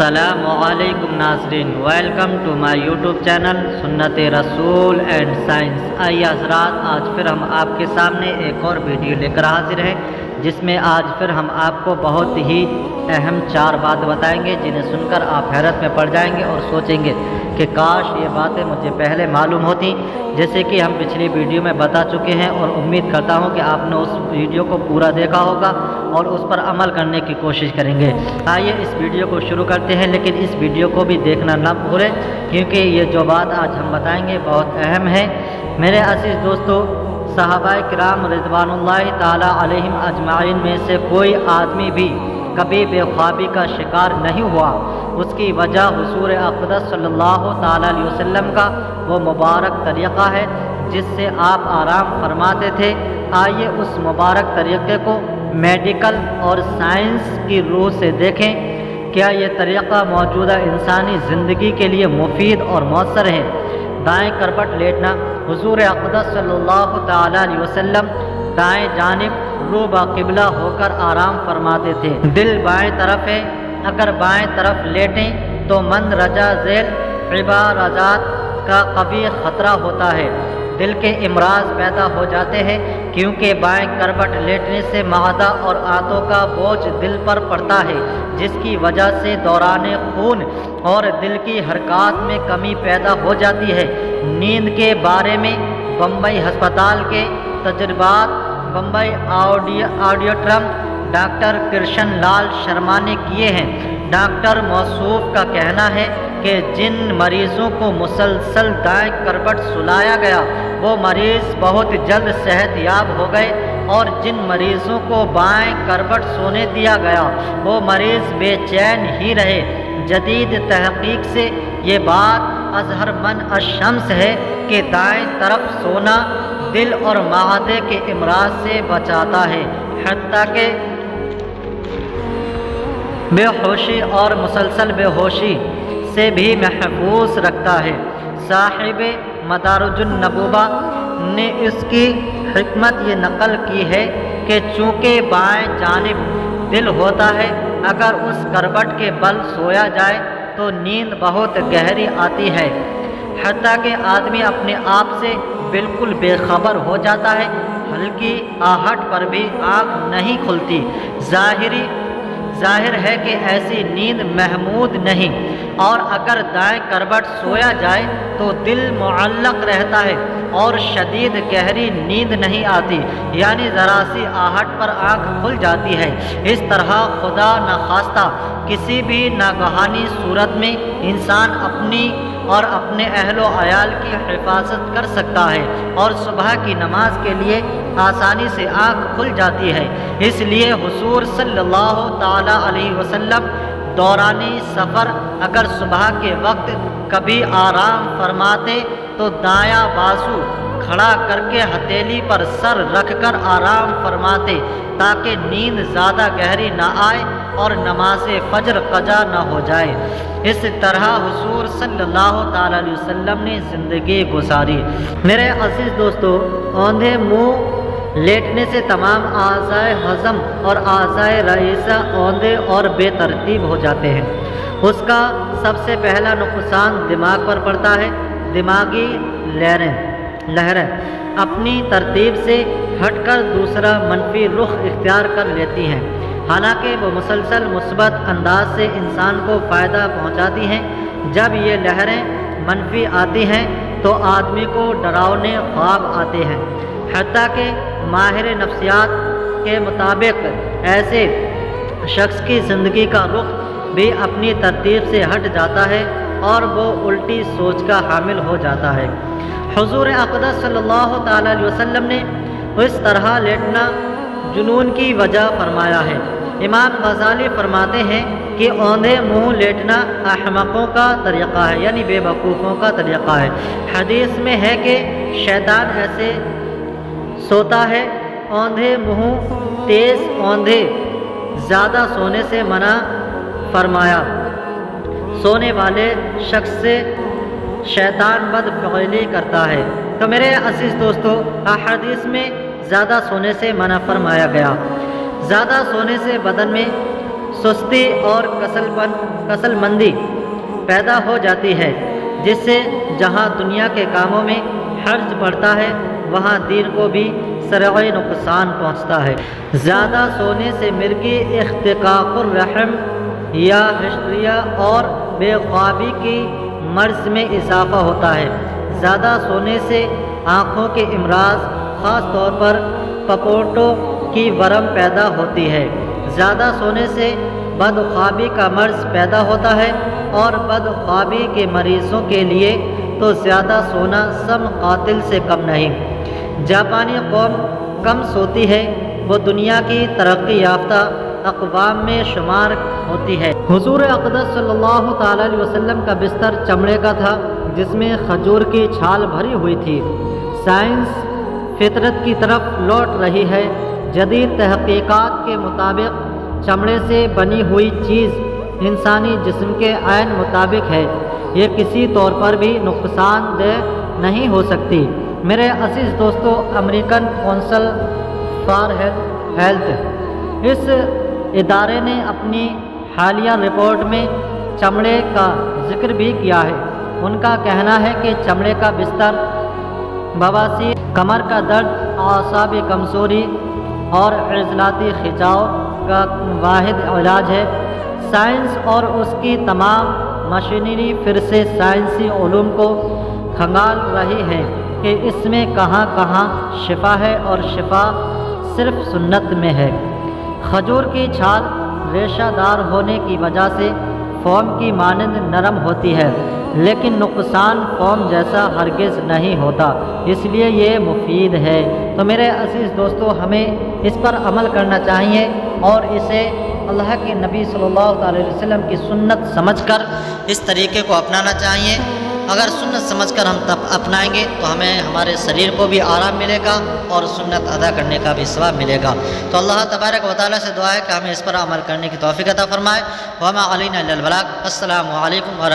السلام علیکم ناظرین، welcome to my YouTube channel سنت رسول اینڈ سائنس۔ آئیے حضرات، آج پھر ہم آپ کے سامنے ایک اور ویڈیو لے کر حاضر ہیں، جس میں آج پھر ہم آپ کو بہت ہی اہم 4 باتیں بتائیں گے، جنہیں سن کر آپ حیرت میں پڑ جائیں گے اور سوچیں گے کہ کاش یہ باتیں مجھے پہلے معلوم ہوتی، جیسے کہ ہم پچھلی ویڈیو میں بتا چکے ہیں، اور امید کرتا ہوں کہ آپ نے اس ویڈیو کو پورا دیکھا ہوگا اور اس پر عمل کرنے کی کوشش کریں گے۔ آئیے اس ویڈیو کو شروع کرتے ہیں، لیکن اس ویڈیو کو بھی دیکھنا نہ بھولیں، کیونکہ یہ جو بات آج ہم بتائیں گے بہت اہم ہے۔ میرے عزیز دوستو، صحابہ کرام رضوان اللہ تعالی علیہم اجمعین میں سے کوئی آدمی بھی کبھی بے خوابی کا شکار نہیں ہوا۔ اس کی وجہ حضور اقدس صلی اللہ تعالی علیہ وسلم کا وہ مبارک طریقہ ہے جس سے آپ آرام فرماتے تھے۔ آئیے اس مبارک طریقے کو میڈیکل اور سائنس کی روح سے دیکھیں۔ کیا یہ طریقہ موجودہ انسانی زندگی کے لیے مفید اور مؤثر ہے؟ دائیں کربٹ لیٹنا۔ حضور اقدس صلی اللہ تعالی علیہ وسلم دائیں جانب رو قبلہ ہو کر آرام فرماتے تھے۔ دل بائیں طرف ہے، اگر بائیں طرف لیٹیں تو مندرجہ ذیل عبارات کا قوی خطرہ ہوتا ہے، دل کے امراض پیدا ہو جاتے ہیں، کیونکہ بائیں کربٹ لیٹنے سے معدہ اور آنتوں کا بوجھ دل پر پڑتا ہے، جس کی وجہ سے دوران خون اور دل کی حرکات میں کمی پیدا ہو جاتی ہے۔ نیند کے بارے میں بمبئی ہسپتال کے تجربات بمبئی آڈیٹرم ڈاکٹر کرشن لال شرما نے کیے ہیں۔ ڈاکٹر موصوف کا کہنا ہے کہ جن مریضوں کو مسلسل دائیں کربٹ سلایا گیا وہ مریض بہت جلد صحت یاب ہو گئے، اور جن مریضوں کو بائیں کربٹ سونے دیا گیا وہ مریض بے چین ہی رہے۔ جدید تحقیق سے یہ بات اظہر من الشمس ہے کہ دائیں طرف سونا دل اور معدے کے امراض سے بچاتا ہے، حتیٰ کہ بے ہوشی اور مسلسل بے ہوشی سے بھی محفوظ رکھتا ہے۔ صاحب مدارج النبوہ نے اس کی حکمت یہ نقل کی ہے کہ چونکہ بائیں جانب دل ہوتا ہے، اگر اس کربٹ کے بل سویا جائے تو نیند بہت گہری آتی ہے، حتیٰ کہ آدمی اپنے آپ سے بالکل بے خبر ہو جاتا ہے، ہلکی آہٹ پر بھی آنکھ نہیں کھلتی۔ ظاہر ہے کہ ایسی نیند محمود نہیں، اور اگر دائیں کربٹ سویا جائے تو دل معلق رہتا ہے اور شدید گہری نیند نہیں آتی، یعنی ذرا سی آہٹ پر آنکھ کھل جاتی ہے۔ اس طرح خدا نخواستہ کسی بھی ناگہانی صورت میں انسان اپنی اور اپنے اہل و عیال کی حفاظت کر سکتا ہے، اور صبح کی نماز کے لیے آسانی سے آنکھ کھل جاتی ہے۔ اس لیے حضور صلی اللہ تعالی علیہ وسلم دورانی سفر اگر صبح کے وقت کبھی آرام فرماتے تو دایاں بازو کھڑا کر کے ہتھیلی پر سر رکھ کر آرام فرماتے، تاکہ نیند زیادہ گہری نہ آئے اور نماز فجر قضا نہ ہو جائے۔ اس طرح حضور صلی اللہ تعالی علیہ وسلم نے زندگی گزاری۔ میرے عزیز دوستو، اوندھے منہ لیٹنے سے تمام اعضائے ہضم اور اعضائے رئیسہ اوندھے اور بے ترتیب ہو جاتے ہیں۔ اس کا سب سے پہلا نقصان دماغ پر پڑتا ہے۔ دماغی لہریں اپنی ترتیب سے ہٹ کر دوسرا منفی رخ اختیار کر لیتی ہیں، حالانکہ وہ مسلسل مثبت انداز سے انسان کو فائدہ پہنچاتی ہیں۔ جب یہ لہریں منفی آتی ہیں تو آدمی کو ڈراؤنے خواب آتے ہیں، حتیٰ کہ ماہر نفسیات کے مطابق ایسے شخص کی زندگی کا رخ بھی اپنی ترتیب سے ہٹ جاتا ہے اور وہ الٹی سوچ کا حامل ہو جاتا ہے۔ حضور اقدس صلی اللہ تعالی علیہ وسلم نے اس طرح لیٹنا جنون کی وجہ فرمایا ہے۔ امام غزالی فرماتے ہیں کہ اوندھے منہ لیٹنا احمقوں کا طریقہ ہے، یعنی بے وقوفوں کا طریقہ ہے۔ حدیث میں ہے کہ شیطان ایسے سوتا ہے۔ اوندھے منہ تیز اوندھے زیادہ سونے سے منع فرمایا۔ سونے والے شخص سے شیطان بدفعلی کرتا ہے۔ تو میرے عزیز دوستو، احادیث میں زیادہ سونے سے منع فرمایا گیا۔ زیادہ سونے سے بدن میں سستی اور کسل مندی پیدا ہو جاتی ہے، جس سے جہاں دنیا کے کاموں میں حرج پڑتا ہے وہاں دین کو بھی سرغ نقصان پہنچتا ہے۔ زیادہ سونے سے مرگی، اختقاق الرحم یا ہسٹریا اور بے خوابی کی مرض میں اضافہ ہوتا ہے۔ زیادہ سونے سے آنکھوں کے امراض، خاص طور پر پپوٹوں کی ورم پیدا ہوتی ہے۔ زیادہ سونے سے بدخوابی کا مرض پیدا ہوتا ہے، اور بدخوابی کے مریضوں کے لیے تو زیادہ سونا سم قاتل سے کم نہیں۔ جاپانی قوم کم سوتی ہے، وہ دنیا کی ترقی یافتہ اقوام میں شمار ہوتی ہے۔ حضور اقدس صلی اللہ تعالیٰ علیہ وسلم کا بستر چمڑے کا تھا، جس میں کھجور کی چھال بھری ہوئی تھی۔ سائنس فطرت کی طرف لوٹ رہی ہے۔ جدید تحقیقات کے مطابق چمڑے سے بنی ہوئی چیز انسانی جسم کے عین مطابق ہے، یہ کسی طور پر بھی نقصان دہ نہیں ہو سکتی۔ میرے عزیز دوستو، امریکن کونسل فار ہیلتھ اس ادارے نے اپنی حالیہ رپورٹ میں چمڑے کا ذکر بھی کیا ہے۔ ان کا کہنا ہے کہ چمڑے کا بستر بواسیر، کمر کا درد، اعصابی کمزوری اور عضلاتی کھنچاؤ کا واحد علاج ہے۔ سائنس اور اس کی تمام مشینری پھر سے سائنسی علوم کو کھنگال رہی ہے کہ اس میں کہاں کہاں شفا ہے، اور شفا صرف سنت میں ہے۔ کھجور کی چھال ریشہ دار ہونے کی وجہ سے فوم کی مانند نرم ہوتی ہے، لیکن نقصان فوم جیسا ہرگز نہیں ہوتا، اس لیے یہ مفید ہے۔ تو میرے عزیز دوستو، ہمیں اس پر عمل کرنا چاہیے اور اسے اللہ کے نبی صلی اللہ علیہ وسلم کی سنت سمجھ کر اس طریقے کو اپنانا چاہیے۔ اگر سنت سمجھ کر ہم تب اپنائیں گے تو ہمیں ہمارے شریر کو بھی آرام ملے گا اور سنت ادا کرنے کا بھی ثواب ملے گا۔ تو اللہ تبارک و تعالیٰ سے دعا ہے کہ ہمیں اس پر عمل کرنے کی توفیق عطا فرمائے۔ وما علینا الا البلاغ۔ السلام علیکم ورحمۃ اللہ۔